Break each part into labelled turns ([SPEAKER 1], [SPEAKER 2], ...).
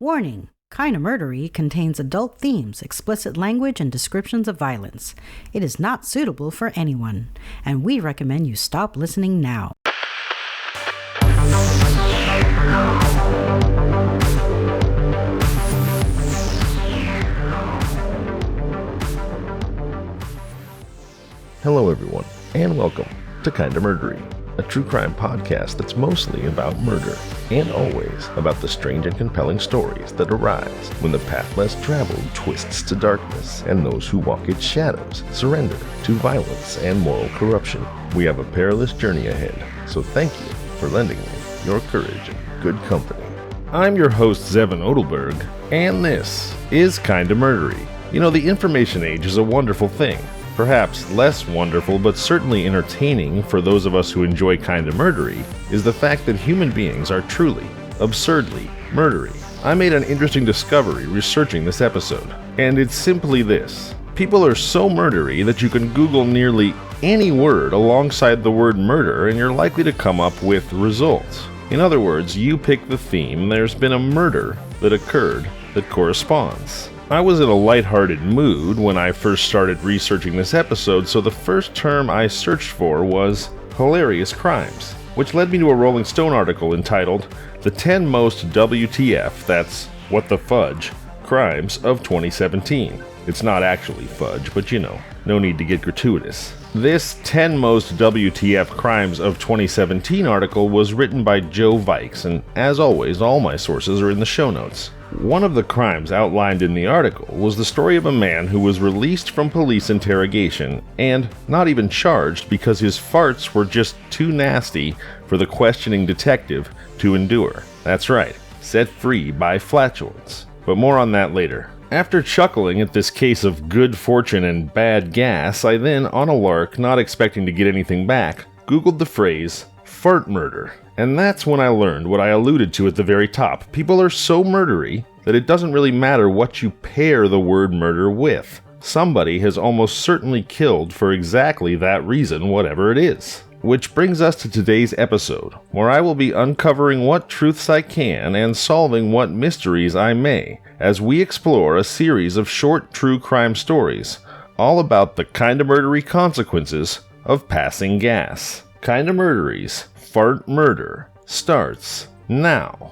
[SPEAKER 1] Warning! Kinda Murdery contains adult themes, explicit language, and descriptions of violence. It is not suitable for anyone, and we recommend you stop listening now.
[SPEAKER 2] Hello everyone, and welcome to Kinda Murdery, a true crime podcast that's mostly about murder, and always about the strange and compelling stories that arise when the path less traveled twists to darkness, and those who walk its shadows surrender to violence and moral corruption. We have a perilous journey ahead, so thank you for lending me your courage and good company. I'm your host, Zevon Odelberg, and this is Kinda Murdery. You know, the information age is a wonderful thing. Perhaps less wonderful, but certainly entertaining for those of us who enjoy Kinda Murdery, is the fact that human beings are truly, absurdly, murdery. I made an interesting discovery researching this episode, and it's simply this. People are so murdery that you can Google nearly any word alongside the word murder and you're likely to come up with results. In other words, you pick the theme, there's been a murder that occurred that corresponds. I was in a lighthearted mood when I first started researching this episode, so the first term I searched for was hilarious crimes, which led me to a Rolling Stone article entitled The 10 Most WTF, that's what the fudge, crimes of 2017. It's not actually fudge, but you know, no need to get gratuitous. This 10 Most WTF Crimes of 2017 article was written by Joe Vikes, and as always, all my sources are in the show notes. One of the crimes outlined in the article was the story of a man who was released from police interrogation and not even charged because his farts were just too nasty for the questioning detective to endure. That's right, set free by flatulence. But more on that later. After chuckling at this case of good fortune and bad gas, I then, on a lark, not expecting to get anything back, Googled the phrase, fart murder. And that's when I learned what I alluded to at the very top. People are so murdery that it doesn't really matter what you pair the word murder with. Somebody has almost certainly killed for exactly that reason, whatever it is. Which brings us to today's episode, where I will be uncovering what truths I can and solving what mysteries I may, as we explore a series of short true crime stories, all about the kinda murdery consequences of passing gas. Kinda Murdery's Fart Murder starts now.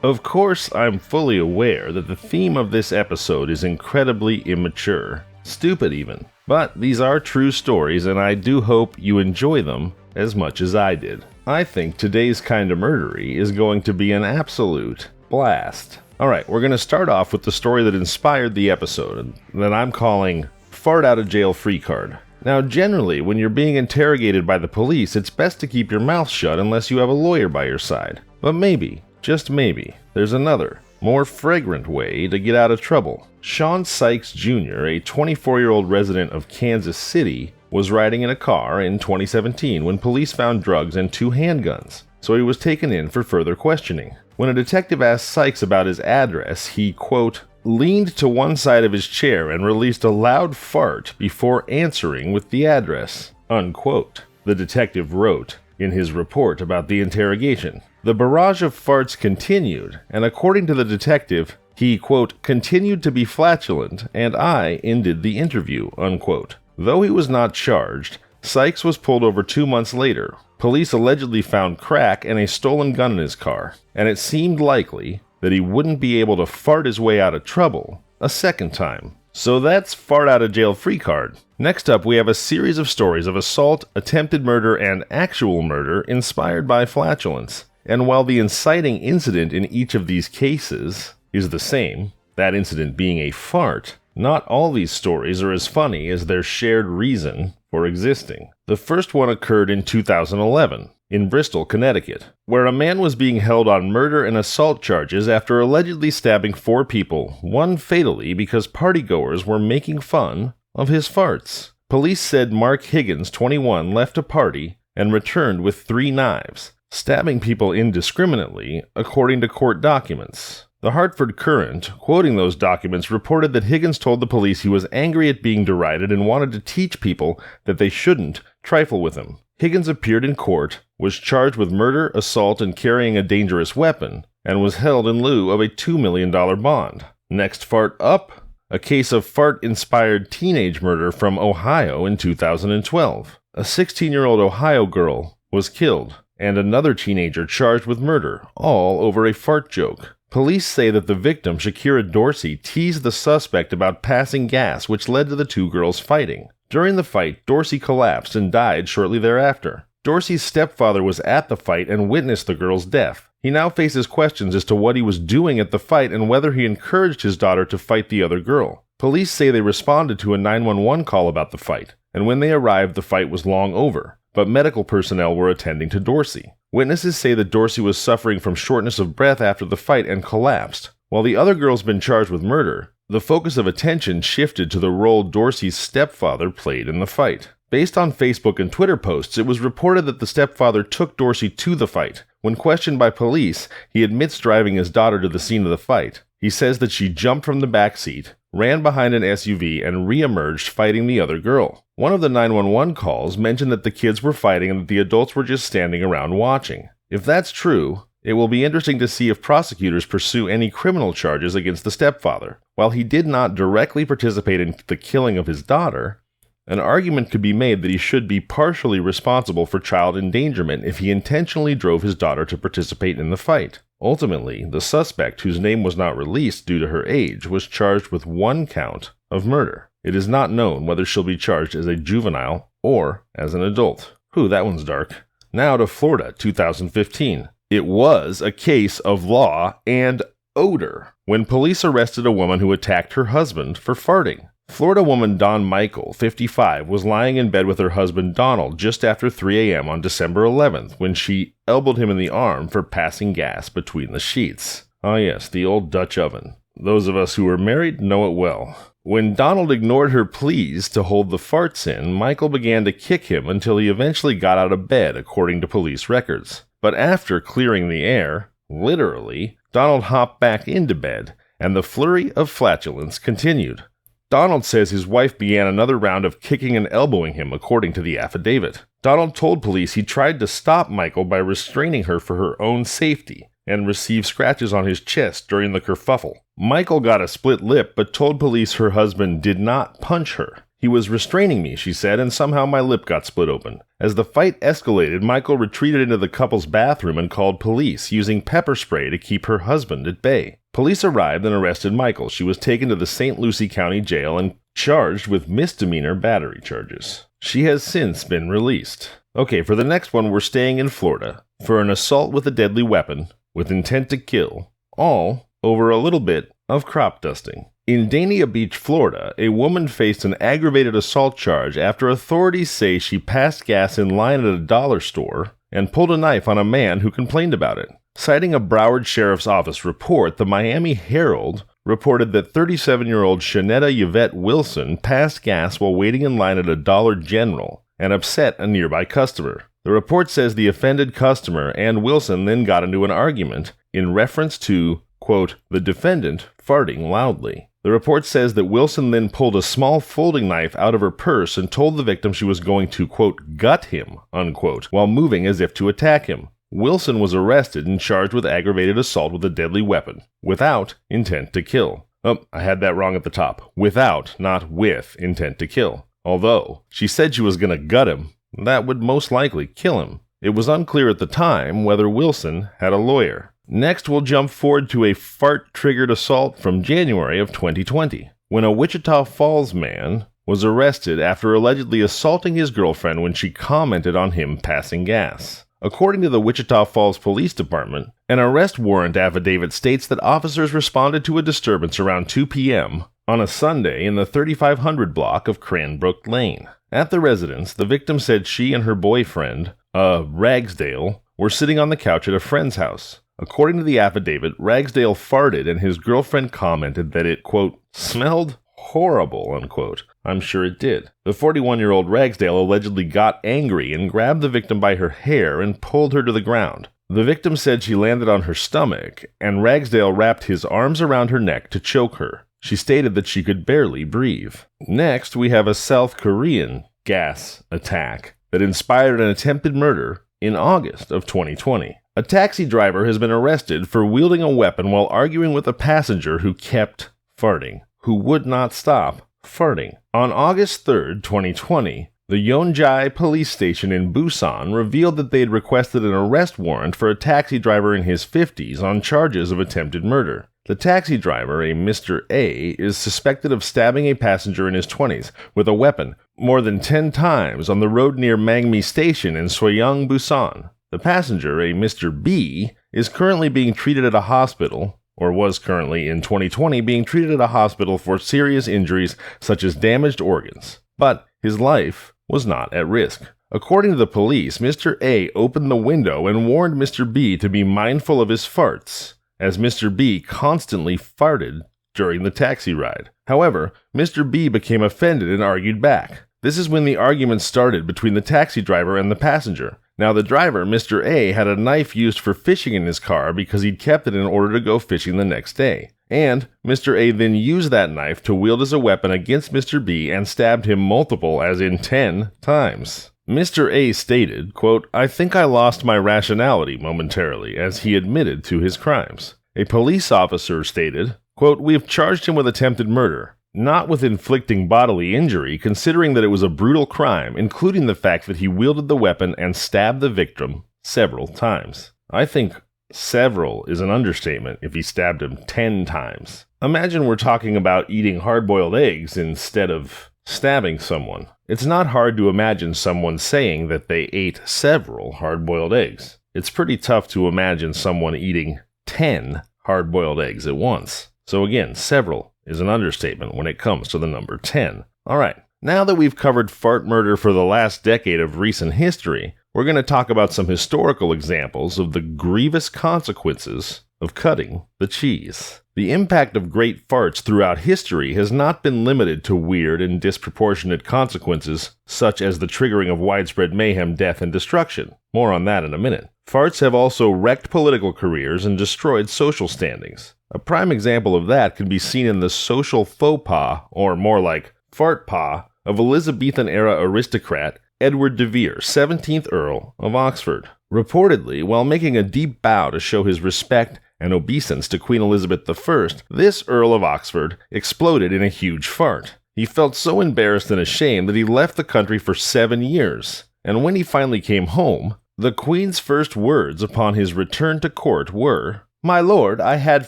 [SPEAKER 2] Of course, I'm fully aware that the theme of this episode is incredibly immature, stupid even, but these are true stories and I do hope you enjoy them as much as I did. I think today's Kinda Murdery is going to be an absolute blast. Alright, we're going to start off with the story that inspired the episode, that I'm calling Fart Out of Jail Free Card. Now, generally, when you're being interrogated by the police, it's best to keep your mouth shut unless you have a lawyer by your side. But maybe, just maybe, there's another, more fragrant way to get out of trouble. Sean Sykes Jr., a 24-year-old resident of Kansas City, was riding in a car in 2017 when police found drugs and 2 handguns, so he was taken in for further questioning. When a detective asked Sykes about his address, he, quote, leaned to one side of his chair and released a loud fart before answering with the address, unquote. The detective wrote in his report about the interrogation. The barrage of farts continued, and according to the detective, he, quote, continued to be flatulent, and I ended the interview, unquote. Though he was not charged, Sykes was pulled over 2 months later. Police allegedly found crack and a stolen gun in his car, and it seemed likely that he wouldn't be able to fart his way out of trouble a second time. So that's Fart Out of Jail Free Card. Next up, we have a series of stories of assault, attempted murder, and actual murder inspired by flatulence. And while the inciting incident in each of these cases is the same, that incident being a fart, not all these stories are as funny as their shared reason for existing. The first one occurred in 2011, in Bristol, Connecticut, where a man was being held on murder and assault charges after allegedly stabbing 4 people, one fatally because partygoers were making fun of his farts. Police said Mark Higgins, 21, left a party and returned with 3 knives, stabbing people indiscriminately, according to court documents. The Hartford Courant, quoting those documents, reported that Higgins told the police he was angry at being derided and wanted to teach people that they shouldn't trifle with him. Higgins appeared in court, was charged with murder, assault, and carrying a dangerous weapon, and was held in lieu of a $2 million bond. Next fart up, a case of fart-inspired teenage murder from Ohio in 2012. A 16-year-old Ohio girl was killed, and another teenager charged with murder, all over a fart joke. Police say that the victim, Shakira Dorsey, teased the suspect about passing gas, which led to the two girls fighting. During the fight, Dorsey collapsed and died shortly thereafter. Dorsey's stepfather was at the fight and witnessed the girl's death. He now faces questions as to what he was doing at the fight and whether he encouraged his daughter to fight the other girl. Police say they responded to a 911 call about the fight, and when they arrived, the fight was long over, but medical personnel were attending to Dorsey. Witnesses say that Dorsey was suffering from shortness of breath after the fight and collapsed. While the other girl's been charged with murder, the focus of attention shifted to the role Dorsey's stepfather played in the fight. Based on Facebook and Twitter posts, it was reported that the stepfather took Dorsey to the fight. When questioned by police, he admits driving his daughter to the scene of the fight. He says that she jumped from the back seat, ran behind an SUV, and re-emerged fighting the other girl. One of the 911 calls mentioned that the kids were fighting and that the adults were just standing around watching. If that's true, it will be interesting to see if prosecutors pursue any criminal charges against the stepfather. While he did not directly participate in the killing of his daughter, an argument could be made that he should be partially responsible for child endangerment if he intentionally drove his daughter to participate in the fight. Ultimately, the suspect, whose name was not released due to her age, was charged with 1 count of murder. It is not known whether she'll be charged as a juvenile or as an adult. That one's dark. Now to Florida, 2015. It was a case of law and odor when police arrested a woman who attacked her husband for farting. Florida woman Dawn Michael, 55, was lying in bed with her husband Donald just after 3 a.m. on December 11th when she elbowed him in the arm for passing gas between the sheets. Ah yes, the old Dutch oven. Those of us who are married know it well. When Donald ignored her pleas to hold the farts in, Michael began to kick him until he eventually got out of bed, according to police records. But after clearing the air, literally, Donald hopped back into bed, and the flurry of flatulence continued. Donald says his wife began another round of kicking and elbowing him, according to the affidavit. Donald told police he tried to stop Michael by restraining her for her own safety and received scratches on his chest during the kerfuffle. Michael got a split lip but told police her husband did not punch her. He was restraining me, she said, and somehow my lip got split open. As the fight escalated, Michael retreated into the couple's bathroom and called police, using pepper spray to keep her husband at bay. Police arrived and arrested Michael. She was taken to the St. Lucie County Jail and charged with misdemeanor battery charges. She has since been released. Okay, for the next one, we're staying in Florida for an assault with a deadly weapon with intent to kill, all over a little bit of crop dusting. In Dania Beach, Florida, a woman faced an aggravated assault charge after authorities say she passed gas in line at a dollar store and pulled a knife on a man who complained about it. Citing a Broward Sheriff's Office report, the Miami Herald reported that 37-year-old Shanetta Yvette Wilson passed gas while waiting in line at a Dollar General and upset a nearby customer. The report says the offended customer and Wilson then got into an argument in reference to, quote, the defendant farting loudly. The report says that Wilson then pulled a small folding knife out of her purse and told the victim she was going to, quote, gut him, unquote, while moving as if to attack him. Wilson was arrested and charged with aggravated assault with a deadly weapon, without intent to kill. Oh, I had that wrong at the top. Without, not with, intent to kill. Although, she said she was going to gut him. That would most likely kill him. It was unclear at the time whether Wilson had a lawyer. Next, we'll jump forward to a fart-triggered assault from January of 2020, when a Wichita Falls man was arrested after allegedly assaulting his girlfriend when she commented on him passing gas. According to the Wichita Falls Police Department, an arrest warrant affidavit states that officers responded to a disturbance around 2 p.m. on a Sunday in the 3500 block of Cranbrook Lane. At the residence, the victim said she and her boyfriend, Ragsdale, were sitting on the couch at a friend's house. According to the affidavit, Ragsdale farted and his girlfriend commented that it, quote, smelled horrible, unquote. I'm sure it did. The 41-year-old Ragsdale allegedly got angry and grabbed the victim by her hair and pulled her to the ground. The victim said she landed on her stomach, and Ragsdale wrapped his arms around her neck to choke her. She stated that she could barely breathe. Next, we have a South Korean gas attack that inspired an attempted murder in August of 2020. A taxi driver has been arrested for wielding a weapon while arguing with a passenger who kept farting, who would not stop farting. On August 3rd, 2020, the Yeonjae police station in Busan revealed that they had requested an arrest warrant for a taxi driver in his 50s on charges of attempted murder. The taxi driver, a Mr. A, is suspected of stabbing a passenger in his 20s with a weapon more than 10 times on the road near Mangmi Station in Soyeong, Busan. The passenger, a Mr. B, is currently being treated at a hospital, or was currently in 2020 being treated at a hospital for serious injuries such as damaged organs. But his life was not at risk. According to the police, Mr. A opened the window and warned Mr. B to be mindful of his farts, as Mr. B constantly farted during the taxi ride. However, Mr. B became offended and argued back. This is when the argument started between the taxi driver and the passenger. Now, the driver, Mr. A, had a knife used for fishing in his car because he'd kept it in order to go fishing the next day. And Mr. A then used that knife to wield as a weapon against Mr. B and stabbed him multiple, as in 10 times. Mr. A stated, quote, "I think I lost my rationality momentarily," as he admitted to his crimes. A police officer stated, quote, "We have charged him with attempted murder, not with inflicting bodily injury, considering that it was a brutal crime, including the fact that he wielded the weapon and stabbed the victim several times." I think several is an understatement if he stabbed him 10 times. Imagine we're talking about eating hard-boiled eggs instead of stabbing someone. It's not hard to imagine someone saying that they ate several hard-boiled eggs. It's pretty tough to imagine someone eating 10 hard-boiled eggs at once. So again, several is an understatement when it comes to the number 10. Alright, now that we've covered fart murder for the last decade of recent history, we're going to talk about some historical examples of the grievous consequences of cutting the cheese. The impact of great farts throughout history has not been limited to weird and disproportionate consequences, such as the triggering of widespread mayhem, death, and destruction. More on that in a minute. Farts have also wrecked political careers and destroyed social standings. A prime example of that can be seen in the social faux pas, or more like fart pas, of Elizabethan-era aristocrat Edward de Vere, 17th Earl of Oxford. Reportedly, while making a deep bow to show his respect and obeisance to Queen Elizabeth I, this Earl of Oxford exploded in a huge fart. He felt so embarrassed and ashamed that he left the country for 7 years, and when he finally came home, the Queen's first words upon his return to court were, "My lord, I had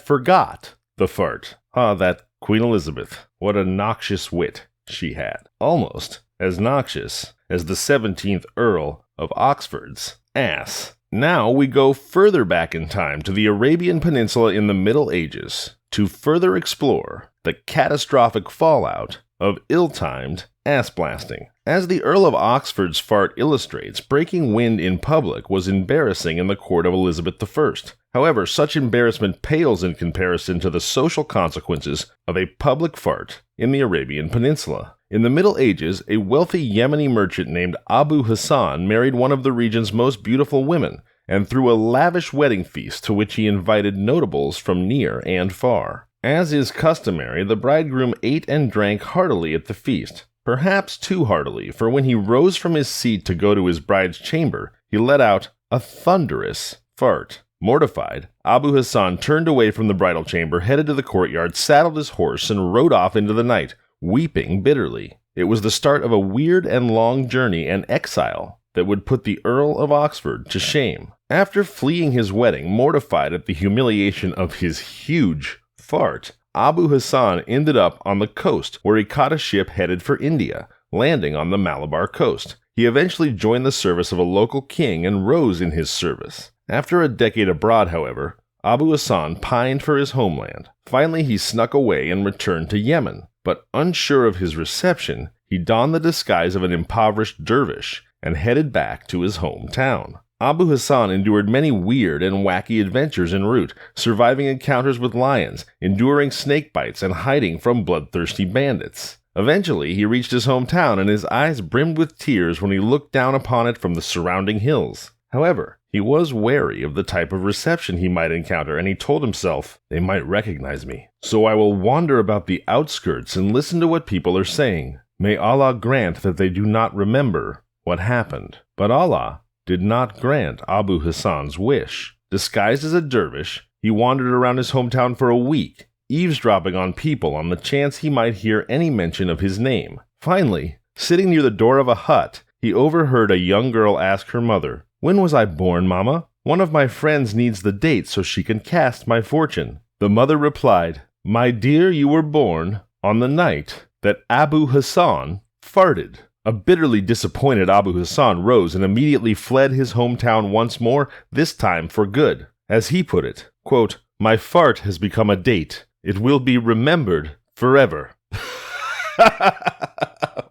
[SPEAKER 2] forgot the fart." Ah, that Queen Elizabeth. What a noxious wit she had. Almost as noxious as the 17th Earl of Oxford's ass. Now we go further back in time to the Arabian Peninsula in the Middle Ages to further explore the catastrophic fallout of ill-timed ass blasting. As the Earl of Oxford's fart illustrates, breaking wind in public was embarrassing in the court of Elizabeth I. However, such embarrassment pales in comparison to the social consequences of a public fart in the Arabian Peninsula. In the Middle Ages, a wealthy Yemeni merchant named Abu Hassan married one of the region's most beautiful women, and threw a lavish wedding feast to which he invited notables from near and far. As is customary, the bridegroom ate and drank heartily at the feast, perhaps too heartily, for when he rose from his seat to go to his bride's chamber, he let out a thunderous fart. Mortified, Abu Hassan turned away from the bridal chamber, headed to the courtyard, saddled his horse, and rode off into the night, weeping bitterly. It was the start of a weird and long journey and exile that would put the Earl of Oxford to shame. After fleeing his wedding, mortified at the humiliation of his huge fart, Abu Hassan ended up on the coast, where he caught a ship headed for India, landing on the Malabar coast. He eventually joined the service of a local king and rose in his service. After a decade abroad, however, Abu Hassan pined for his homeland. Finally, he snuck away and returned to Yemen. But unsure of his reception, he donned the disguise of an impoverished dervish and headed back to his hometown. Abu Hassan endured many weird and wacky adventures en route, surviving encounters with lions, enduring snake bites, and hiding from bloodthirsty bandits. Eventually, he reached his hometown, and his eyes brimmed with tears when he looked down upon it from the surrounding hills. However, He was wary of the type of reception he might encounter, and he told himself, they might recognize me. So I will wander about the outskirts and listen to what people are saying. May Allah grant that they do not remember what happened. But Allah did not grant Abu Hassan's wish. Disguised as a dervish, he wandered around his hometown for a week, eavesdropping on people on the chance he might hear any mention of his name. Finally, sitting near the door of a hut, he overheard a young girl ask her mother, "When was I born, Mama? One of my friends needs the date so she can cast my fortune." The mother replied, "My dear, you were born on the night that Abu Hassan farted." A bitterly disappointed Abu Hassan rose and immediately fled his hometown once more, this time for good. As he put it, quote, "My fart has become a date. It will be remembered forever."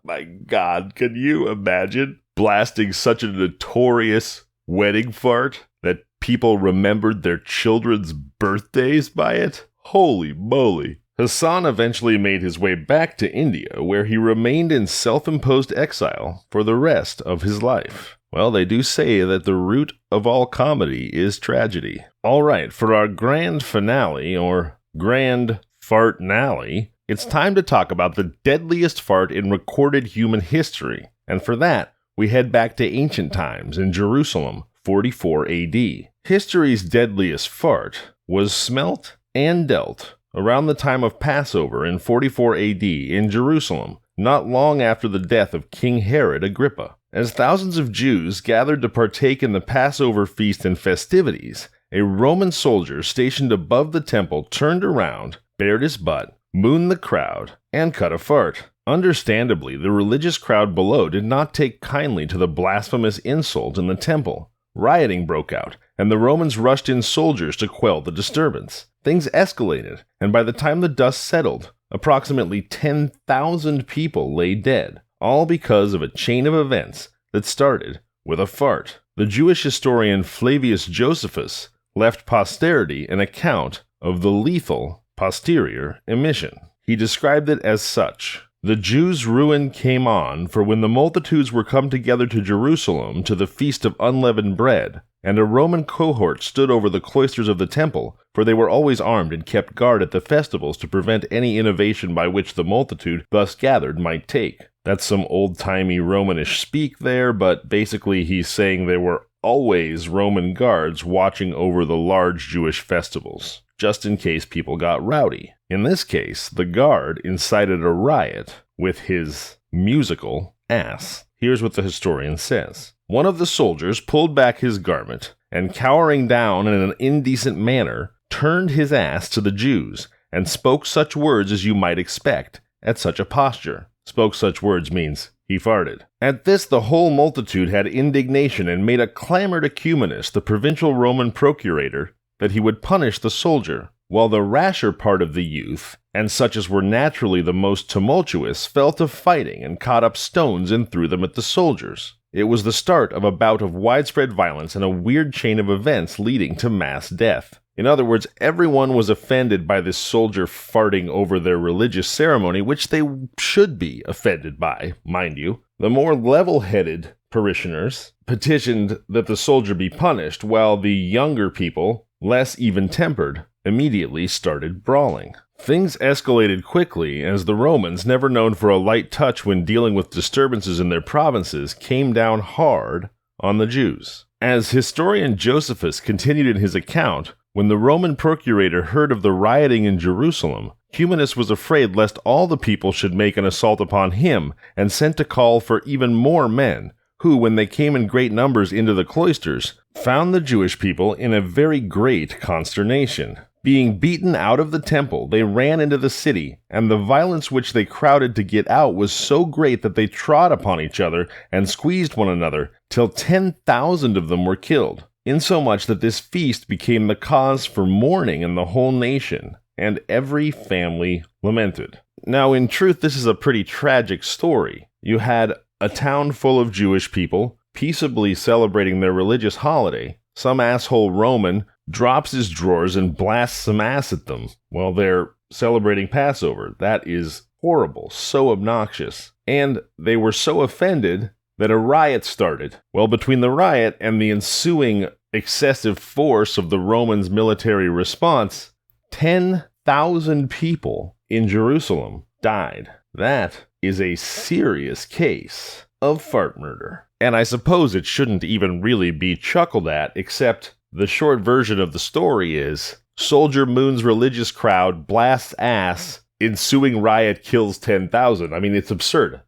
[SPEAKER 2] My God, can you imagine blasting such a notorious wedding fart that people remembered their children's birthdays by it? Holy moly. Hassan eventually made his way back to India, where he remained in self-imposed exile for the rest of his life. Well, they do say that the root of all comedy is tragedy. All right, for our grand finale, or grand fartnally, it's time to talk about the deadliest fart in recorded human history. And for that, we head back to ancient times in Jerusalem, 44 AD. History's deadliest fart was smelt and dealt around the time of Passover in 44 AD in Jerusalem, not long after the death of King Herod Agrippa. As thousands of Jews gathered to partake in the Passover feast and festivities, a Roman soldier stationed above the temple turned around, bared his butt, mooned the crowd, and cut a fart. Understandably, the religious crowd below did not take kindly to the blasphemous insult in the temple. Rioting broke out, and the Romans rushed in soldiers to quell the disturbance. Things escalated, and by the time the dust settled, approximately 10,000 people lay dead, all because of a chain of events that started with a fart. The Jewish historian Flavius Josephus left posterity an account of the lethal posterior emission. He described it as such: "The Jews' ruin came on, for when the multitudes were come together to Jerusalem to the feast of unleavened bread, and a Roman cohort stood over the cloisters of the temple, for they were always armed and kept guard at the festivals to prevent any innovation by which the multitude thus gathered might take." That's some old-timey Romanish speak there, but basically he's saying there were always Roman guards watching over the large Jewish festivals, just in case people got rowdy. In this case, the guard incited a riot with his musical ass. Here's what the historian says. "One of the soldiers pulled back his garment, and cowering down in an indecent manner, turned his ass to the Jews, and spoke such words as you might expect at such a posture." Spoke such words means he farted. At this, the whole multitude had indignation and made a clamor to Cumanus, the provincial Roman procurator, that he would punish the soldier, while the rasher part of the youth, and such as were naturally the most tumultuous, fell to fighting and caught up stones and threw them at the soldiers. It was the start of a bout of widespread violence and a weird chain of events leading to mass death. In other words, everyone was offended by this soldier farting over their religious ceremony, which they should be offended by, mind you. The more level-headed parishioners petitioned that the soldier be punished, while the younger people, less even-tempered, immediately started brawling. Things escalated quickly as the Romans, never known for a light touch when dealing with disturbances in their provinces, came down hard on the Jews. As historian Josephus continued in his account, when the Roman procurator heard of the rioting in Jerusalem, Cumanus was afraid lest all the people should make an assault upon him, and sent to call for even more men, who, when they came in great numbers into the cloisters, found the Jewish people in a very great consternation. Being beaten out of the temple, they ran into the city, and the violence which they crowded to get out was so great that they trod upon each other and squeezed one another, till 10,000 of them were killed, insomuch that this feast became the cause for mourning in the whole nation, and every family lamented. Now, in truth, this is a pretty tragic story. You had a town full of Jewish people peaceably celebrating their religious holiday. Some asshole Roman drops his drawers and blasts some ass at them while they're celebrating Passover. That is horrible, so obnoxious. And they were so offended that a riot started. Well, between the riot and the ensuing excessive force of the Romans' military response, 10,000 people in Jerusalem died. That is a serious case of fart murder. And I suppose it shouldn't even really be chuckled at, except the short version of the story is, Soldier Moon's religious crowd blasts ass, ensuing riot kills 10,000. I mean, it's absurd.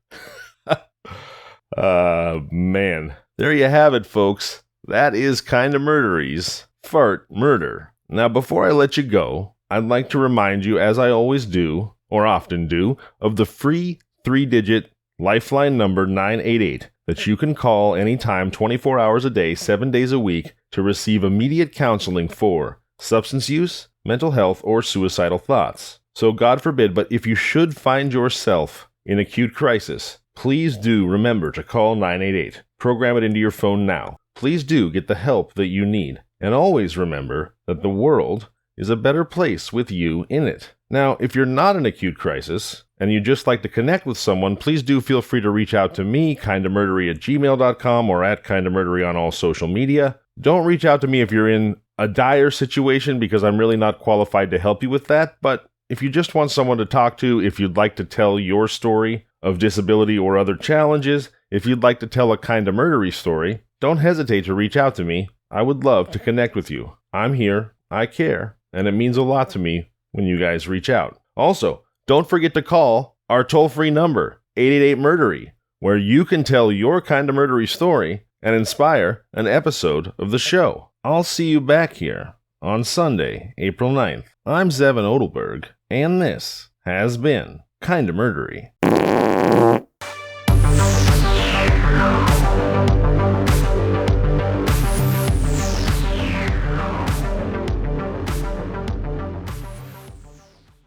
[SPEAKER 2] Man. There you have it, folks. That is Kinda Murdery's fart murder. Now, before I let you go, I'd like to remind you, as I always do, or often do, of the free 3-digit Lifeline number 988 that you can call anytime, 24 hours a day, 7 days a week, to receive immediate counseling for substance use, mental health, or suicidal thoughts. So God forbid, but if you should find yourself in acute crisis, please do remember to call 988. Program it into your phone now. Please do get the help that you need. And always remember that the world is a better place with you in it. Now, if you're not in acute crisis, and you'd just like to connect with someone, please do feel free to reach out to me, kindamurdery@gmail.com, or at kindamurdery on all social media. Don't reach out to me if you're in a dire situation, because I'm really not qualified to help you with that, but if you just want someone to talk to, if you'd like to tell your story of disability or other challenges, if you'd like to tell a Kinda Murdery story, don't hesitate to reach out to me. I would love to connect with you. I'm here, I care, and it means a lot to me when you guys reach out. Also, don't forget to call our toll-free number, 888-MURDERY, where you can tell your Kinda Murdery story and inspire an episode of the show. I'll see you back here on Sunday, April 9th. I'm Zevon Odelberg, and this has been Kinda Murdery.